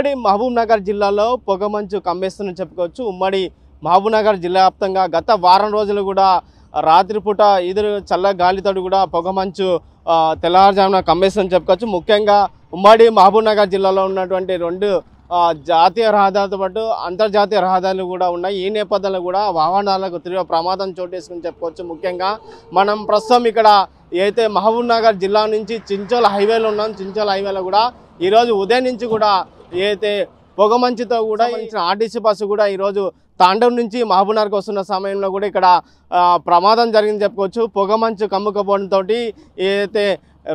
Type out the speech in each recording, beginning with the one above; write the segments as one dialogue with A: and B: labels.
A: ఉమ్మడి మహబూబ్ నగర్ జిల్లాలో పొగమంచు కమ్మేస్తుందని చెప్పుకోవచ్చు. ఉమ్మడి మహబూబ్ నగర్ జిల్లా వ్యాప్తంగా గత వారం రోజులు కూడా రాత్రిపూట ఎదురు చల్ల గాలితోటి కూడా పొగమంచు తెల్లవారుజామున కమ్మేస్తుందని చెప్పుకోవచ్చు. ముఖ్యంగా ఉమ్మడి మహబూబ్ నగర్ జిల్లాలో ఉన్నటువంటి రెండు జాతీయ రహదారులతో పాటు అంతర్జాతీయ రహదారులు కూడా ఉన్నాయి. ఈ నేపథ్యంలో కూడా వాహనాలకు తీవ్ర ప్రమాదం చోటేసుకుని చెప్పుకోవచ్చు. ముఖ్యంగా మనం ప్రస్తుతం ఇక్కడ అయితే మహబూబ్ నగర్ జిల్లా నుంచి చించోల్ హైవేలో ఉన్నాం. చించోల్ హైవేలో కూడా ఈరోజు ఉదయం నుంచి కూడా అయితే పొగమంచుతో కూడా ఆర్టీసీ బస్సు కూడా ఈరోజు తాండూరు నుంచి మహబూబ్ నగర్కి వస్తున్న సమయంలో కూడా ఇక్కడ ప్రమాదం జరిగింది చెప్పుకోవచ్చు. పొగమంచు కమ్ముకపోవడంతో ఏదైతే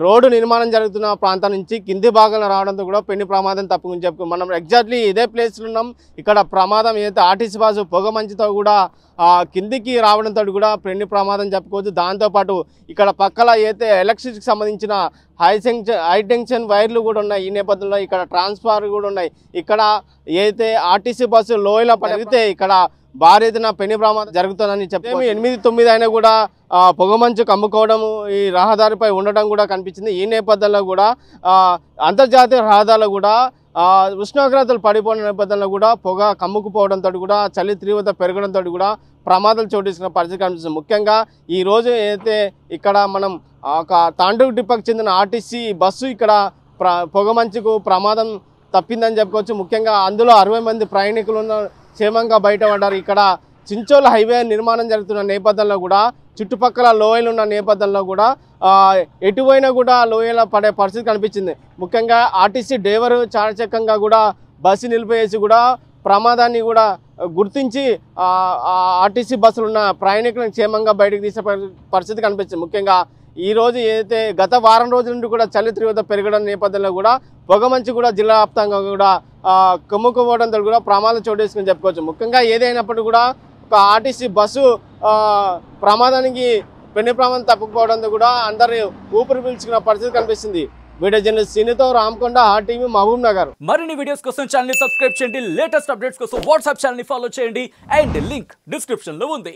A: రోడ్డు నిర్మాణం జరుగుతున్న ప్రాంతం నుంచి కింది భాగంలో రావడంతో కూడా పెను ప్రమాదం తప్పుకుని చెప్పుకో మనం ఎగ్జాక్ట్లీ ఇదే ప్లేస్లో ఉన్నాం. ఇక్కడ ప్రమాదం ఏదైతే ఆర్టీసీ బస్సు పొగమంచుతో కూడా కిందికి రావడంతో కూడా పెను ప్రమాదం చెప్పుకోవచ్చు. దాంతోపాటు ఇక్కడ పక్కల ఏదైతే ఎలక్ట్రిసిటీకి సంబంధించిన హై టెన్షన్ వైర్లు కూడా ఉన్నాయి. ఈ నేపథ్యంలో ఇక్కడ ట్రాన్స్ఫార్మర్ కూడా ఉన్నాయి. ఇక్కడ ఏదైతే ఆర్టీసీ బస్సు లోయలో పడితే ఇక్కడ భారీ ఎత్తున పెను ప్రమాదం జరుగుతుందని చెప్తే 8-9 అయినా కూడా పొగమంచు కమ్ముకోవడం ఈ రహదారిపై ఉండడం కూడా కనిపించింది. ఈ నేపథ్యంలో కూడా అంతర్జాతీయ రహదారులు కూడా ఉష్ణోగ్రతలు పడిపోయిన నేపథ్యంలో కూడా పొగ కమ్ముకుపోవడంతో కూడా చలి తీవ్రత పెరగడంతో కూడా ప్రమాదాలు చోటిస్తున్న పరిస్థితి కనిపిస్తుంది. ముఖ్యంగా ఈరోజు ఏదైతే ఇక్కడ మనం ఒక తాండూరు డిపోకి చెందిన ఆర్టీసీ బస్సు ఇక్కడ పొగమంచుకు ప్రమాదం తప్పిందని చెప్పుకోవచ్చు. ముఖ్యంగా అందులో 60 మంది ప్రయాణికులు క్షేమంగా బయటపడ్డారు. ఇక్కడ చించోల్ హైవే నిర్మాణం జరుగుతున్న నేపథ్యంలో కూడా చుట్టుపక్కల లోయలు ఉన్న నేపథ్యంలో కూడా ఎటువైనా కూడా లోయల పడే పరిస్థితి కనిపించింది. ముఖ్యంగా ఆర్టీసీ డ్రైవరు చాకచక్యంగా కూడా బస్సు నిలిపేసి కూడా ప్రమాదాన్ని కూడా గుర్తించి ఆర్టీసీ బస్సులు ఉన్న ప్రయాణికులను క్షేమంగా బయటకు తీసే పరిస్థితి కనిపించింది. ముఖ్యంగా ఈరోజు ఏదైతే గత వారం రోజుల నుండి కూడా చలి తీవ్రత పెరగడం నేపథ్యంలో కూడా పొగమంచు కూడా జిల్లా వ్యాప్తంగా కూడా కమ్ముకుపోవడంతో కూడా ప్రమాదం చోటేసుకుని చెప్పుకోవచ్చు. ముఖ్యంగా ఏదైనప్పటికీ కూడా ఒక ఆర్టీసీ బస్సు ప్రమాదానికి పెను ప్రమాదం తప్పుకోవడంతో కూడా అందరు ఊపిరి పీల్చుకున్న పరిస్థితి కనిపిస్తుంది. వీడియో జర్నలిస్ట్ సీనితో రామకొండ, RTV మహబూబ్ నగర్.
B: మరిన్ని వీడియోస్ కోసం ఛానల్ ని సబ్స్క్రైబ్ చేయండి. లేటెస్ట్ అప్డేట్స్ కోసం వాట్సాప్ ఛానల్ ని ఫాలో చేయండి. అండ్ లింక్ డిస్క్రిప్షన్ లో ఉంది.